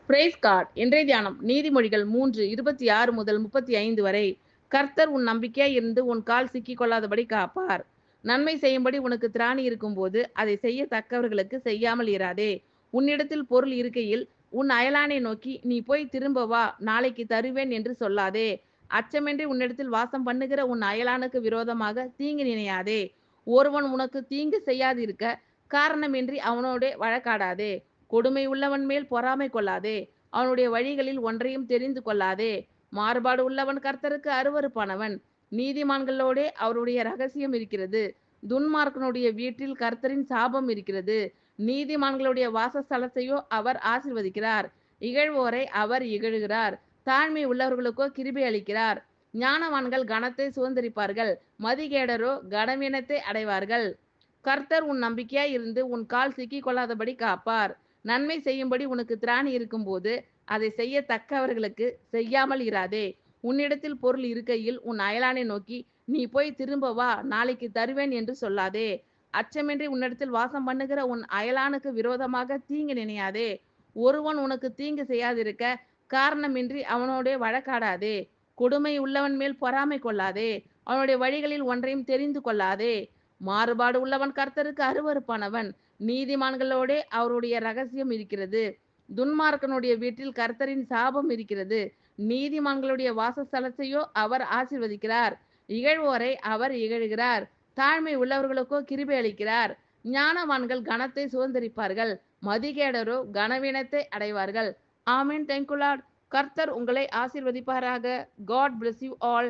Price God. இன்றைய தியானம் நீதிமொழிகள் 3:26 முதல் 35 வரை. கர்த்தர் உன் நம்பிக்கையாய் இருந்து உன் கால் சிக்கிக் கொள்ளாதபடி காப்பார். நன்மை செய்யும்படி உனக்கு திராணி இருக்கும்போது அதை செய்ய தக்கவர்களுக்கு செய்யாமல் இராதே. உன்னிடத்தில் பொருள் இருக்கையில் உன் அயலானை நோக்கி நீ போய் திரும்ப வா, நாளைக்கு தருவேன் என்று சொல்லாதே. அச்சமின்றி உன்னிடத்தில் வாசம் பண்ணுகிற உன் அயலானுக்கு விரோதமாக தீங்கு நினையாதே. ஒருவன் உனக்கு தீங்கு செய்யாதிருக்க காரணமின்றி அவனோடே வழக்காடாதே. கொடுமை உள்ளவன் மேல் பொறாமை கொள்ளாதே. அவனுடைய வழிகளில் ஒன்றையும் தெரிந்து கொள்ளாதே. மாறுபாடு உள்ளவன் கர்த்தருக்கு அருவருப்பானவன். நீதிமான்களோடே அவருடைய ரகசியம் இருக்கிறது. துன்மார்க்கனுடைய வீட்டில் கர்த்தரின் சாபம் இருக்கிறது. நீதிமான்களுடைய வாசஸ்தலத்தையோ அவர் ஆசீர்வதிக்கிறார். இகழ்வோரை அவர் இகழுகிறார். தாழ்மை உள்ளவர்களுக்கோ கிருபை அளிக்கிறார். ஞானவான்கள் கனத்தை சுதந்தரிப்பார்கள். மதிகேடரோ கனவீனத்தை அடைவார்கள். கர்த்தர் உன் நம்பிக்கையாய் இருந்து உன் கால் சிக்கிக் கொள்ளாதபடி காப்பார். நன்மை செய்யும்படி உனக்கு திராணி இருக்கும்போது அதை செய்ய தக்கவர்களுக்கு செய்யாமல் இராதே. உன்னிடத்தில் பொருள் இருக்கையில் உன் அயலானை நோக்கி நீ போய் திரும்ப வா, நாளைக்கு தருவேன் என்று சொல்லாதே. அச்சமின்றி உன்னிடத்தில் வாசம் பண்ணுகிற உன் அயலானுக்கு விரோதமாக தீங்கு நினையாதே. ஒருவன் உனக்கு தீங்கு செய்யாதிருக்க காரணமின்றி அவனோடே வழக்காடாதே. கொடுமை உள்ளவன் மேல் பொறாமை கொள்ளாதே. அவனுடைய வழிகளில் ஒன்றையும் தெரிந்து கொள்ளாதே. மாறுபாடு உள்ளவன் கர்த்தருக்கு அருவருப்பானவன். நீதிமான்களோடே அவருடைய ரகசியம் இருக்கிறது. துன்மார்க்கனுடைய வீட்டில் கர்த்தரின் சாபம் இருக்கிறது. நீதிமான்களுடைய வாசஸ்தலத்தையோ அவர் ஆசீர்வதிக்கிறார். இகழ்வோரை அவர் இகழுகிறார். தாழ்மை உள்ளவர்களுக்கோ கிருபை அளிக்கிறார். ஞானவான்கள் கனத்தை சுதந்தரிப்பார்கள். மதிகேடரோ கனவீனத்தை அடைவார்கள். ஆமென். Thank you lord. கர்த்தர் உங்களை ஆசீர்வதிப்பாராக. God bless you all.